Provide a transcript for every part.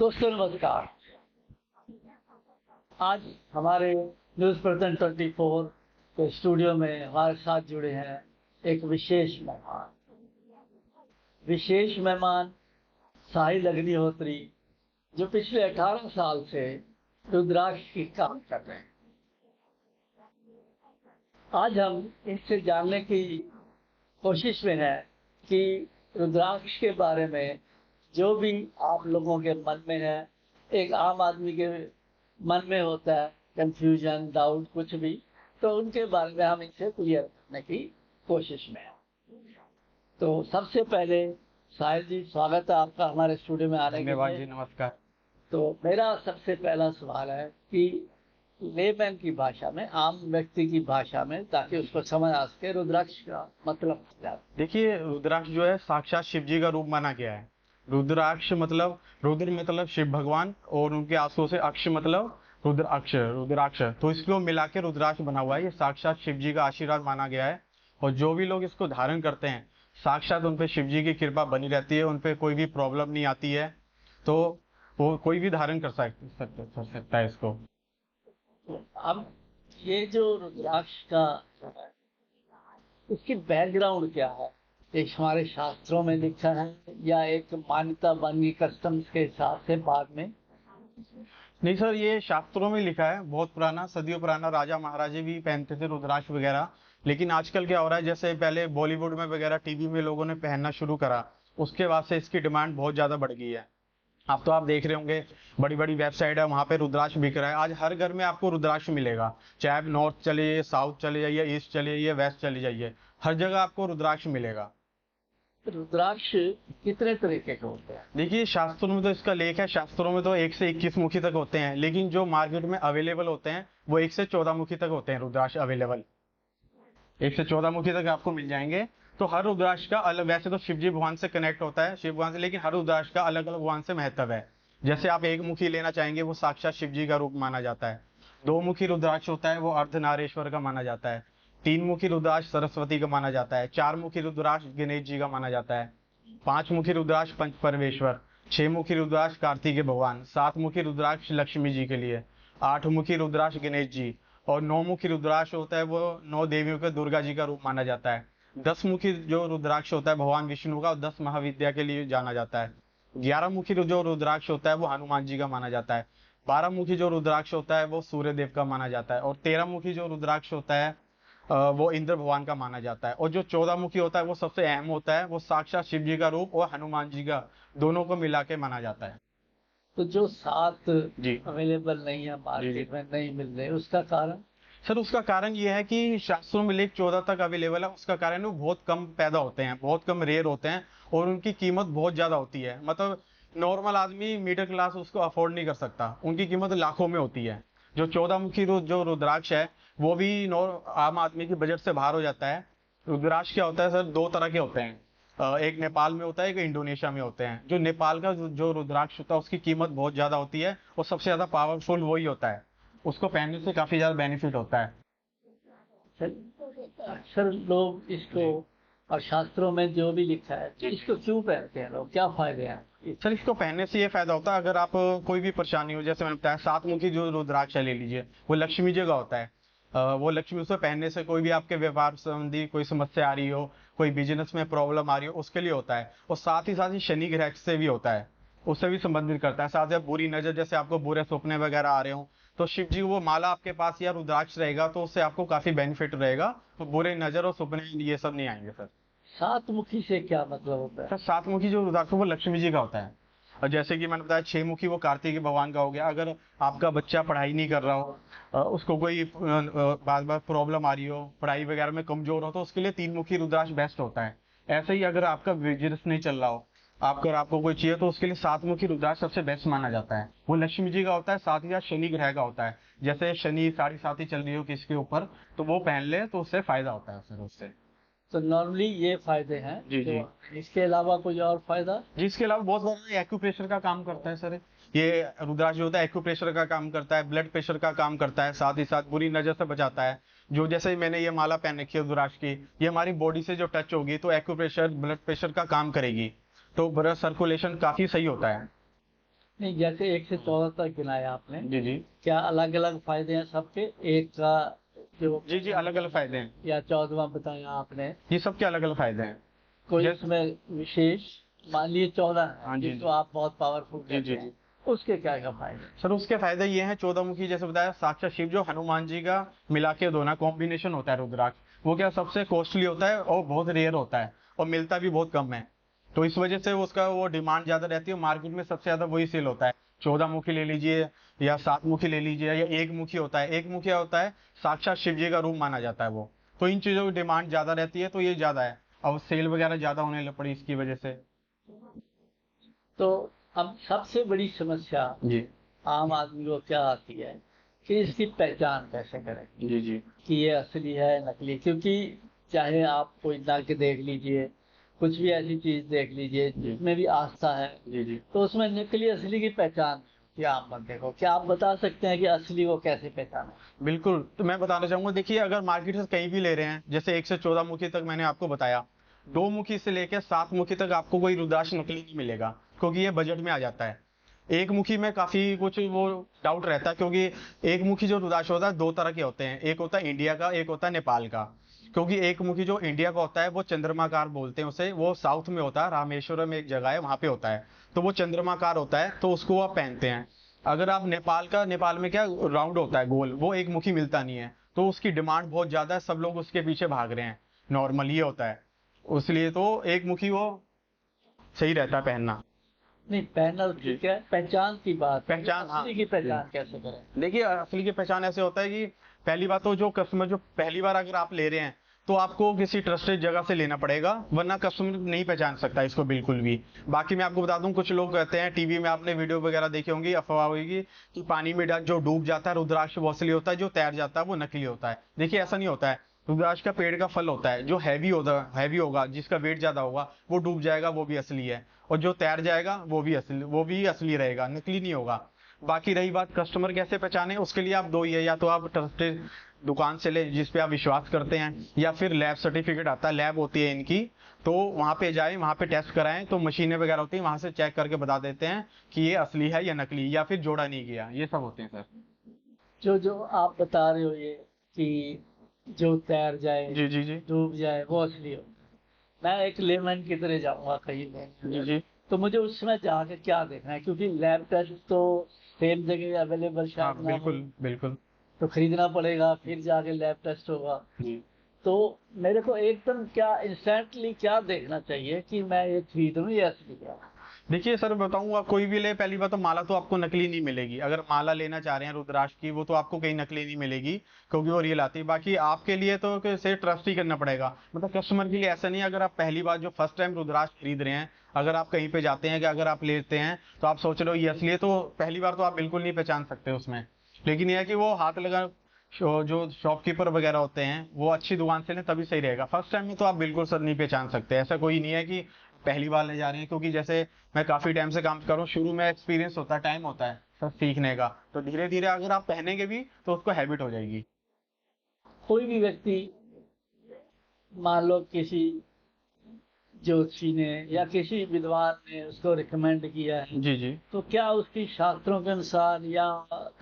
दोस्तों नमस्कार। आज हमारे न्यूज़ पर्सन 24 के स्टूडियो में हमारे साथ जुड़े हैं एक विशेष मेहमान साहिल अग्निहोत्री, जो पिछले 18 साल से रुद्राक्ष की काम कर रहे हैं। आज हम इनसे जानने की कोशिश में हैं कि रुद्राक्ष के बारे में जो भी आप लोगों के मन में है, एक आम आदमी के मन में होता है कंफ्यूजन, डाउट, कुछ भी, तो उनके बारे में हम इनसे क्लियर करने की कोशिश में हैं। तो सबसे पहले साहिल जी, स्वागत है आपका हमारे स्टूडियो में आने के लिए। धन्यवाद जी, नमस्कार। तो मेरा सबसे पहला सवाल है कि लेमैन की भाषा में, आम व्यक्ति की भाषा में, ताकि उसको समझ आ सके, रुद्राक्ष का मतलब क्या है? देखिए, रुद्राक्ष जो है साक्षात शिव जी का रूप माना गया है। रुद्राक्ष मतलब, रुद्र मतलब शिव भगवान और उनके आंसुओं से अक्ष मतलब रुद्राक्ष, तो इसको मिला के रुद्राक्ष बना हुआ है। ये साक्षात शिव जी का आशीर्वाद माना गया है और जो भी लोग इसको धारण करते हैं साक्षात उन पे शिव जी की कृपा बनी रहती है, उन पे कोई भी प्रॉब्लम नहीं आती है। तो वो कोई भी धारण कर सकता है इसको। अब ये जो रुद्राक्ष का है, इसकी बैकग्राउंड क्या है? एक हमारे शास्त्रों में लिखा है या एक मान्यता बन गई कस्टम्स के हिसाब से बाद में? नहीं सर, ये शास्त्रों में लिखा है, बहुत पुराना, सदियों पुराना। राजा महाराजे भी पहनते थे रुद्राक्ष वगैरह। लेकिन आजकल क्या हो रहा है, जैसे पहले बॉलीवुड में वगैरह टीवी में लोगों ने पहनना शुरू करा, उसके बाद से इसकी डिमांड बहुत ज्यादा बढ़ गई है। अब तो आप देख रहे होंगे, बड़ी बड़ी वेबसाइट है, वहां पे रुद्राक्ष बिक रहा है। आज हर घर में आपको रुद्राक्ष मिलेगा, चाहे आप नॉर्थ चले जाइए, साउथ चले जाइए, ईस्ट चले जाइए, वेस्ट चले जाइए, हर जगह आपको रुद्राक्ष मिलेगा। रुद्राक्ष कितने तरीके के होते हैं? देखिए, शास्त्रों में तो इसका लेख है, शास्त्रों में तो 1 से 21 मुखी तक होते हैं, लेकिन जो मार्केट में अवेलेबल होते हैं वो 1 से 14 मुखी तक होते हैं। रुद्राक्ष अवेलेबल 1 से 14 मुखी तक आपको मिल जाएंगे। तो हर रुद्राक्ष का अलग, वैसे तो शिव जी भगवान से कनेक्ट होता है, शिव भगवान से, लेकिन हर रुद्राक्ष का अलग अलग भगवान से महत्व है। जैसे आप 1 मुखी लेना चाहेंगे, वो साक्षात शिव जी का रूप माना जाता है। 2 मुखी रुद्राक्ष होता है, वो अर्धनारेश्वर का माना जाता है। 3 मुखी रुद्राक्ष सरस्वती का माना जाता है। 4 मुखी रुद्राक्ष गणेश जी का माना जाता है। 5 मुखी रुद्राक्ष पंच परमेश्वर। 6 मुखी रुद्राक्ष कार्तिकेय भगवान। 7 मुखी रुद्राक्ष लक्ष्मी जी के लिए। 8 मुखी रुद्राक्ष गणेश जी। और 9 मुखी रुद्राक्ष होता है, वो 9 देवियों के दुर्गा जी का रूप माना जाता है। 10 मुखी जो रुद्राक्ष होता है भगवान विष्णु का, और 10 महाविद्या के लिए जाना जाता है। 11 मुखी जो रुद्राक्ष होता है वो हनुमान जी का माना जाता है। 12 मुखी जो रुद्राक्ष होता है वो सूर्य देव का माना जाता है। और 13 मुखी जो रुद्राक्ष होता है वो इंद्र भगवान का माना जाता है। और जो 14 मुखी होता है वो सबसे अहम होता है, वो साक्षात शिव जी का रूप और हनुमान जी का, दोनों को मिला के माना जाता है। तो जो 7 जी अवेलेबल नहीं है, मार्केट में नहीं मिल रहे, उसका कारण? सर, उसका कारण ये है कि शास्त्रों में लेख 14 तक अवेलेबल है। उसका कारण वो बहुत कम पैदा होते हैं, बहुत कम रेयर होते हैं, और उनकी कीमत बहुत ज्यादा होती है। मतलब नॉर्मल आदमी, मिडिल क्लास उसको अफोर्ड नहीं कर सकता, उनकी कीमत लाखों में होती है। जो 14 मुखी जो रुद्राक्ष है वो भी आम आदमी की बजट से बाहर हो जाता है। रुद्राक्ष क्या होता है सर, 2 तरह के होते हैं, एक नेपाल में होता है, एक इंडोनेशिया में होते हैं। जो नेपाल का जो रुद्राक्ष होता है उसकी कीमत बहुत ज्यादा होती है, और सबसे ज्यादा पावरफुल वही होता है, उसको पहनने से काफी ज्यादा बेनिफिट होता है। अक्सर लोग इसको, और शास्त्रों में जो भी लिखा है, इसको क्यों पहनते हैं लोग, क्या फायदे हैं? सर, इसको पहनने से ये फायदा होता है, अगर आप कोई भी परेशानी हो, जैसे मैंने बताया 7 मुखी जो रुद्राक्ष ले लीजिए, वो लक्ष्मी जी का होता है। वो लक्ष्मी, उसे पहनने से कोई भी आपके व्यापार संबंधी कोई समस्या आ रही हो, कोई बिजनेस में प्रॉब्लम आ रही हो, उसके लिए होता है। और साथ ही शनि ग्रह से भी होता है, उससे भी संबंधित करता है। साथ ही बुरी नजर, जैसे आपको बुरे सपने वगैरह आ रहे हो, तो शिव जी वो माला आपके पास या रुद्राक्ष रहेगा तो उससे आपको काफी बेनिफिट रहेगा, तो बुरे नजर और सपने ये सब नहीं आएंगे सर। 7 मुखी से क्या मतलब होता है? सर, 7 मुखी जो रुद्राक्ष वो लक्ष्मी जी का होता है। और जैसे कि मैंने बताया 6 मुखी वो कार्तिकेय भगवान का हो गया। अगर आपका बच्चा पढ़ाई नहीं कर रहा हो, उसको कोई बार बार प्रॉब्लम आ रही हो, पढ़ाई वगैरह में कमजोर हो, तो उसके लिए 3 मुखी रुद्राक्ष बेस्ट होता है। ऐसे ही अगर आपका बिजनेस नहीं चल रहा हो, आपको कोई चाहिए, तो उसके लिए 7 मुखी रुद्राक्ष सबसे बेस्ट माना जाता है। वो लक्ष्मी जी का होता है, साथ ही साथ शनि ग्रह का होता है। जैसे शनि 7.5 चल रही हो किसके ऊपर, तो वो पहन ले तो उससे फायदा होता है सर, उससे। तो नॉर्मली ये फायदे हैं जी जी। तो इसके अलावा कोई और फायदा? जिसके अलावा बहुत सारा एक्यूप्रेशर का काम करता है सर। ये रुद्राक्ष जो होता है एक्यूप्रेशर का काम करता है, ब्लड प्रेशर का काम करता है, साथ ही साथ बुरी नजर से बचाता है। जो जैसे मैंने ये माला पहन रखी है रुद्राक्ष की, ये हमारी बॉडी से जो टच होगी तो एक्यूप्रेशर, ब्लड प्रेशर का काम करेगी, तो ब्लड सर्कुलेशन काफी सही होता है। नहीं, जैसे 1 से 14 तक गिनाया आपने, जी जी क्या अलग अलग फायदे हैं सबके? एक का जो जी जी अलग अलग फायदे हैं, या 14वां बताया आपने, ये सबके अलग अलग फायदे हैं। कोई जैसे इसमें विशेष? मान लीजिए 14 हाँ है जी जिसको आप बहुत पावरफुल जी जी कहते हैं, उसके क्या क्या फायदे? सर, उसके फायदे ये हैं, 14 मुखी जैसे बताया, साक्षात शिव जो हनुमान जी का मिला के दो ना कॉम्बिनेशन होता है रुद्राक्ष, वो क्या सबसे कॉस्टली होता है और बहुत रेयर होता है और मिलता भी बहुत कम है। तो इस वजह से उसका वो डिमांड ज्यादा रहती है, मार्केट में सबसे ज्यादा वही सेल होता है। 14 मुखी ले लीजिए या 7 मुखी ले लीजिए या 1 मुखी होता है। 1 मुखी होता है साक्षात शिव जी का रूप माना जाता है वो। तो इन चीजों की डिमांड ज्यादा रहती है, तो ये ज्यादा है, अब सेल वगैरह ज्यादा होने लग पड़ी इसकी वजह से। तो अब सबसे बड़ी समस्या जी आम आदमी को क्या आती है कि इसकी पहचान कैसे करें जी जी कि ये असली है नकली? क्योंकि चाहे आप कोई नग देख लीजिए, कुछ भी ऐसी चीज देख लीजिए जिसमें भी आस्था है, जी जी तो उसमें नकली असली की पहचान क्या आम बंदे को, क्या आप बता सकते हैं कि असली को कैसे पहचाने? बिल्कुल, तो मैं बताना चाहूंगा, देखिए अगर मार्केट से कहीं भी ले रहे हैं, जैसे 1 से 14 मुखी तक मैंने आपको बताया, 2 मुखी से लेकर 7 मुखी तक आपको कोई रुद्राक्ष नकली नहीं मिलेगा, क्योंकि ये बजट में आ जाता है। 1 मुखी में काफी कुछ वो डाउट रहता है, क्योंकि 1 मुखी जो रुद्राक्ष होता है 2 तरह के होते हैं, एक होता है इंडिया का, एक होता है नेपाल का। क्योंकि 1 मुखी जो इंडिया का होता है वो चंद्रमाकार बोलते हैं उसे, वो साउथ में होता है, रामेश्वरम में एक जगह है वहां पे होता है, तो वो चंद्रमाकार होता है, तो उसको आप पहनते हैं। अगर आप नेपाल का, नेपाल में क्या राउंड होता है गोल, वो 1 मुखी मिलता नहीं है, तो उसकी डिमांड बहुत ज्यादा है, सब लोग उसके पीछे भाग रहे हैं, नॉर्मल ये होता है, इसलिए तो 1 मुखी वो सही रहता है पहनना। नहीं, पहनना तो ठीक है, पहचान की बात, पहचान, हाँ असली की पहचान कैसे करें? देखिए असली की पहचान ऐसे होता है कि पहली बात तो जो कस्टमर जो पहली बार अगर आप ले रहे हैं, तो आपको किसी ट्रस्टेड जगह से लेना पड़ेगा, वरना कस्टमर नहीं पहचान सकता इसको बिल्कुल भी। बाकी मैं आपको बता दूं, कुछ लोग कहते हैं, टीवी में आपने वीडियो वगैरह देखी होंगी, अफवाह होगी कि पानी में जो डूब जाता है रुद्राक्ष वो असली होता है, जो तैर जाता है वो नकली होता है। देखिए ऐसा नहीं होता है, रुद्राक्ष का पेड़ का फल होता है, जो हैवी होगा, जिसका वेट ज्यादा होगा वो डूब जाएगा, वो भी असली है, और जो तैर जाएगा वो भी असली रहेगा, नकली नहीं होगा। बाकी रही बात कस्टमर कैसे पहचाने, उसके लिए आप दो ही है, या तो आप ट्रस्टेड दुकान से ले जिस पे आप विश्वास करते हैं, या फिर लैब सर्टिफिकेट आता है, लैब होती है इनकी, तो वहां पे जाए, वहां पे टेस्ट कराएं, तो मशीनें वगैरह होती है, वहां से चेक करके बता देते हैं कि ये असली है या नकली, या फिर जोड़ा नहीं गया, ये सब होते हैं सर। जो जो आप बता रहे हो ये कि जो तैर जाए, जी जी जी डूब जाए, वो असली हो, मैं एक लेमैन की तरह जाऊंगा कहीं जी में, जी तो मुझे उसमें जाके क्या देखना है? क्योंकि लैब टेस्ट तो सेम जगह अवेलेबल हाँ शायद ना हो, बिल्कुल बिल्कुल तो खरीदना पड़ेगा, फिर जाके लैब टेस्ट होगा। जी। तो मेरे को एकदम क्या इंस्टेंटली क्या देखना चाहिए कि मैं ये खरीदूं या असली है? देखिए सर बताऊंगा, कोई भी ले, पहली बात तो माला तो आपको नकली नहीं मिलेगी, अगर माला लेना चाह रहे हैं रुद्राक्ष की, वो तो आपको कहीं नकली नहीं मिलेगी, क्योंकि वो रियल आती है। बाकी आपके लिए तो से ट्रस्ट ही करना पड़ेगा, मतलब कस्टमर के लिए ऐसा नहीं है, अगर आप पहली बार जो फर्स्ट टाइम रुद्राक्ष खरीद रहे हैं, अगर आप कहीं पे जाते हैं कि अगर आप लेते हैं तो आप सोच रहे हो ये असली है, तो पहली बार तो आप बिल्कुल नहीं पहचान सकते उसमें। लेकिन यह है कि वो हाथ लगा, जो शॉपकीपर वगैरह होते हैं वो अच्छी दुकान से लें तभी सही रहेगा, फर्स्ट टाइम में तो आप बिल्कुल सर नहीं पहचान सकते, ऐसा कोई नहीं है कि पहली बार ले जा रहे हैं, क्योंकि जैसे मैं काफी टाइम से काम कर रहा हूँ, शुरू में एक्सपीरियंस होता है, टाइम होता है सर सीखने का, तो धीरे धीरे अगर आप पहनेंगे भी तो उसको हैबिट हो जाएगी। कोई भी व्यक्ति, मान लो किसी ज्योतिषी ने या किसी विद्वान ने उसको रिकमेंड किया है, जी जी तो क्या उसकी शास्त्रों के अनुसार या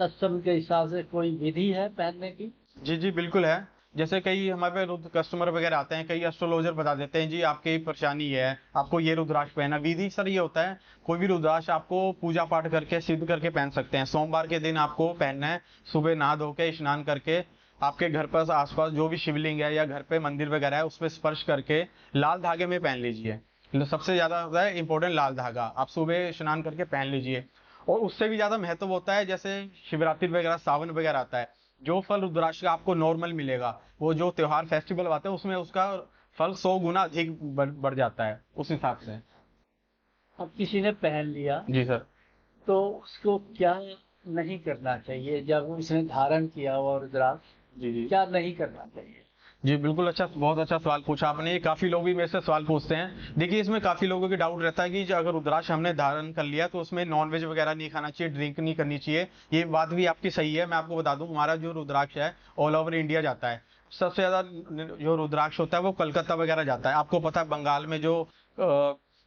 कस्टम के हिसाब से कोई विधि है पहनने की? जी जी बिल्कुल है। जैसे कई हमारे पे कस्टमर वगैरह आते हैं, कई एस्ट्रोलॉजर बता देते हैं जी आपकी परेशानी है, आपको ये रुद्राक्ष पहना। विधि सर ये होता है, कोई भी रुद्राक्ष आपको पूजा पाठ करके सिद्ध करके पहन सकते हैं। सोमवार के दिन आपको पहनना है, सुबह नहा धो के स्नान करके आपके घर पर आसपास जो भी शिवलिंग है या घर पे मंदिर वगैरह है उस पर स्पर्श करके लाल धागे में पहन लीजिए। सबसे ज्यादा होता है इंपॉर्टेंट लाल धागा, आप सुबह स्नान करके पहन लीजिए। और उससे भी ज्यादा महत्व होता है, जैसे शिवरात्रि वगैरह, सावन वगैरह आता है, जो फल रुद्राक्ष का आपको नॉर्मल मिलेगा, वो जो त्योहार फेस्टिवल आते हैं उसमें उसका फल 100 गुना अधिक बढ़ जाता है उस हिसाब से। अब किसी ने पहन लिया जी सर। तो उसको क्या नहीं करना चाहिए जब उसने धारण किया हुआ रुद्राक्ष? जी जी क्या नहीं करना चाहिए? जी बिल्कुल, अच्छा, बहुत अच्छा सवाल पूछा आपने, ये काफी लोग भी मेरे से सवाल पूछते हैं। देखिए इसमें काफी लोगों के डाउट रहता है कि जो अगर रुद्राक्ष हमने धारण कर लिया तो उसमें नॉनवेज वगैरह नहीं खाना चाहिए, ड्रिंक नहीं करनी चाहिए। ये बात भी आपकी सही है, मैं आपको बता दूं हमारा जो रुद्राक्ष है ऑल ओवर इंडिया जाता है। सबसे ज्यादा जो रुद्राक्ष होता है वो कलकत्ता वगैरह जाता है। आपको पता है बंगाल में जो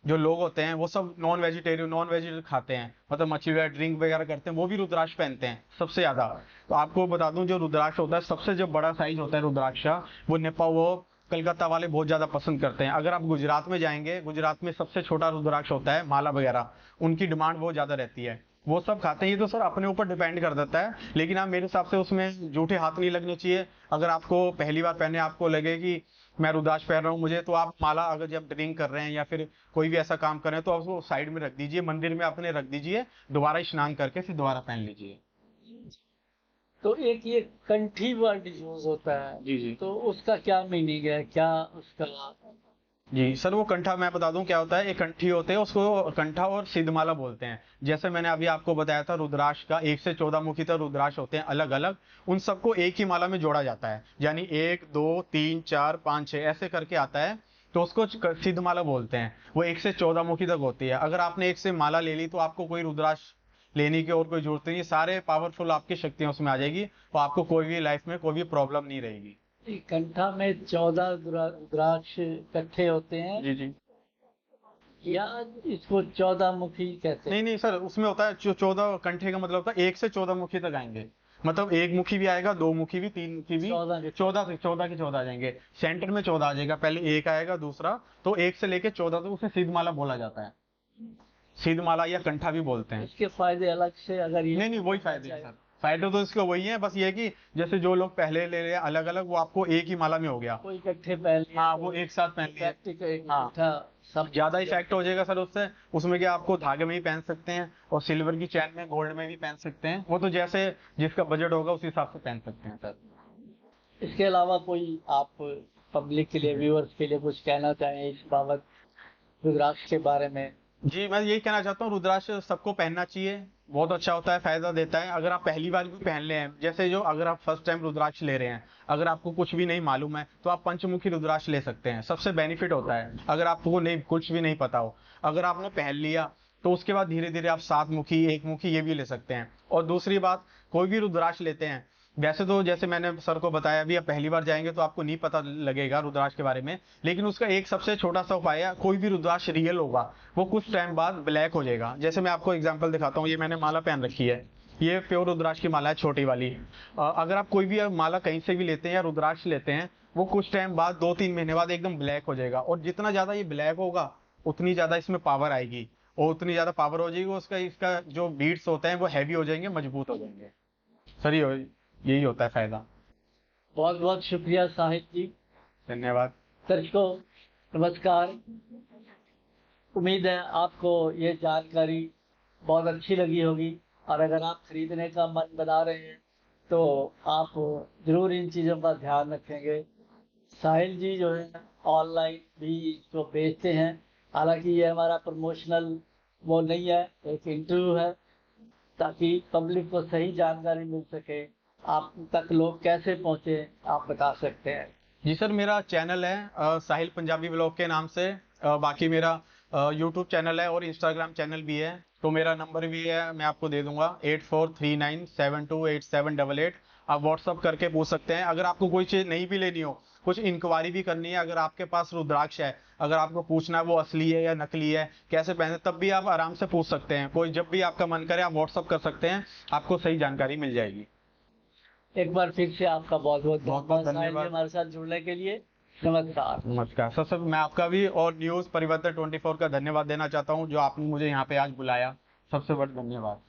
जो लोग होते हैं वो सब नॉन वेजिटेरियन खाते हैं, मतलब मछली वगैरह ड्रिंक वगैरह करते हैं, वो भी रुद्राक्ष पहनते हैं सबसे ज्यादा। तो आपको बता दूं, जो रुद्राक्ष होता है सबसे जो बड़ा साइज होता है रुद्राक्ष का, वो कलकत्ता वाले बहुत ज्यादा पसंद करते हैं। अगर आप गुजरात में जाएंगे, गुजरात में सबसे छोटा रुद्राक्ष होता है माला वगैरह, उनकी डिमांड बहुत ज्यादा रहती है, वो सब खाते हैं। ये तो सर अपने ऊपर डिपेंड कर देता है, लेकिन आप मेरे हिसाब से उसमें झूठे हाथ नहीं लगने चाहिए। अगर आपको पहली बार पहने आपको लगे कि मैं रुद्राक्ष पहन रहा हूँ मुझे, तो आप माला अगर जब ड्रिंक कर रहे हैं या फिर कोई भी ऐसा काम कर रहे हैं तो आप उसको साइड में रख दीजिए, मंदिर में अपने रख दीजिए, दोबारा स्नान करके फिर दोबारा पहन लीजिए। तो एक ये कंठी वर्ड यूज होता है, जी जी तो उसका क्या मीनिंग है, क्या उसका? जी सर, वो कंठा मैं बता दूं क्या होता है। एक कंठी होते हैं, उसको कंठा और सिद्धमाला बोलते हैं। जैसे मैंने अभी आपको बताया था रुद्राक्ष का 1 से 14 मुखी तक रुद्राक्ष होते हैं अलग अलग, उन सबको एक ही माला में जोड़ा जाता है, यानी 1 2 3 4 5 6 ऐसे करके आता है, तो उसको सिद्धमाला बोलते हैं। वो 1 से 14 मुखी तक होती है। अगर आपने एक से माला ले ली तो आपको कोई रुद्राक्ष लेने की और कोई जरूरत नहीं है, सारे पावरफुल आपकी शक्तियां उसमें आ जाएगी, तो आपको कोई भी लाइफ में कोई भी प्रॉब्लम नहीं रहेगी। कंठा में 14 रुद्राक्ष इकट्ठे होते हैं, जी जी या इसको 14 मुखी कहते हैं? नहीं सर, उसमें होता है 14 कंठे का मतलब होता है 1 से 14 मुखी तक आएंगे, मतलब एक मुखी भी आएगा, 2 मुखी भी, 3 मुखी भी, 14 से 14 के 14 आ जाएंगे। सेंटर में 14 आ जाएगा, पहले एक आएगा दूसरा, तो 1 से लेके 14 तक उसे सिद्धमाला बोला जाता है। सिद्धमाला या कंठा भी बोलते हैं। इसके फायदे अलग से अगर ये नहीं वही फायदे हैं सर, फायदे तो इसके वही है, बस ये है कि जैसे जो लोग पहले ले रहे हैं अलग अलग, वो आपको एक ही माला में हो गया, कोई इकट्ठे पहन लिया, हाँ वो एक साथ पहन लिया, इकट्ठा सब ज्यादा इफेक्ट हो जाएगा सर उससे। उसमें क्या आपको धागे में ही पहन सकते हैं, और सिल्वर की चैन में, गोल्ड में भी पहन सकते हैं, वो तो जैसे जिसका बजट होगा उस हिसाब से पहन सकते हैं सर। इसके अलावा कोई आप पब्लिक के लिए, व्यूअर्स के लिए कुछ कहना चाहें इस बाबत, रुद्राक्ष के बारे में? जी मैं यही कहना चाहता हूँ, रुद्राक्ष सबको पहनना चाहिए, बहुत अच्छा होता है, फायदा देता है। अगर आप पहली बार भी पहन ले हैं, जैसे जो अगर आप फर्स्ट टाइम रुद्राक्ष ले रहे हैं, अगर आपको कुछ भी नहीं मालूम है तो आप पंचमुखी रुद्राक्ष ले सकते हैं, सबसे बेनिफिट होता है। अगर आपको नहीं कुछ भी नहीं पता हो, अगर आपने पहन लिया तो उसके बाद धीरे धीरे आप 7 मुखी 1 मुखी ये भी ले सकते हैं। और दूसरी बात, कोई भी रुद्राक्ष लेते हैं, वैसे तो जैसे मैंने सर को बताया, अभी आप पहली बार जाएंगे तो आपको नहीं पता लगेगा रुद्राक्ष के बारे में, लेकिन उसका एक सबसे छोटा सा उपाय है, कोई भी रुद्राक्ष रियल होगा वो कुछ टाइम बाद ब्लैक हो जाएगा। जैसे मैं आपको एग्जांपल दिखाता हूँ, ये मैंने माला पहन रखी है, ये प्योर रुद्राक्ष की माला है, छोटी वाली। अगर आप कोई भी माला कहीं से भी लेते हैं या रुद्राक्ष लेते हैं, वो कुछ टाइम बाद 2-3 महीने बाद एकदम ब्लैक हो जाएगा, और जितना ज्यादा ये ब्लैक होगा उतनी ज्यादा इसमें पावर आएगी, और उतनी ज्यादा पावर हो जाएगी, उसका इसका जो बीट्स होते हैं वो हैवी हो जाएंगे, मजबूत हो जाएंगे सर। यही होता है फायदा। बहुत बहुत शुक्रिया साहिब जी, धन्यवाद। दर्शकों नमस्कार, उम्मीद है आपको ये जानकारी बहुत अच्छी लगी होगी, और अगर आप खरीदने का मन बना रहे हैं तो आप जरूर इन चीज़ों का ध्यान रखेंगे। साहिल जी जो है ऑनलाइन भी इसको बेचते हैं, हालांकि ये हमारा प्रमोशनल वो नहीं है, एक इंटरव्यू है, ताकि पब्लिक को सही जानकारी मिल सके। आप तक लोग कैसे पहुंचे आप बता सकते हैं? जी सर, मेरा चैनल है साहिल पंजाबी ब्लॉग के नाम से, बाकी मेरा यूट्यूब चैनल है और इंस्टाग्राम चैनल भी है, तो मेरा नंबर भी है, मैं आपको दे दूंगा 8439728788। आप व्हाट्सअप करके पूछ सकते हैं। अगर आपको कोई चीज़ नहीं भी लेनी हो, कुछ इंक्वायरी भी करनी है, अगर आपके पास रुद्राक्ष है, अगर आपको पूछना है वो असली है या नकली है, कैसे पहने, तब भी आप आराम से पूछ सकते हैं। कोई जब भी आपका मन करे आप व्हाट्सअप कर सकते हैं, आपको सही जानकारी मिल जाएगी। एक बार फिर से आपका बहुत बहुत धन्यवाद हमारे साथ जुड़ने के लिए। नमस्कार। नमस्कार सर, मैं आपका भी और न्यूज़ परिवर्तन 24 का धन्यवाद देना चाहता हूं, जो आपने मुझे यहाँ पे आज बुलाया, सबसे बड़ा धन्यवाद।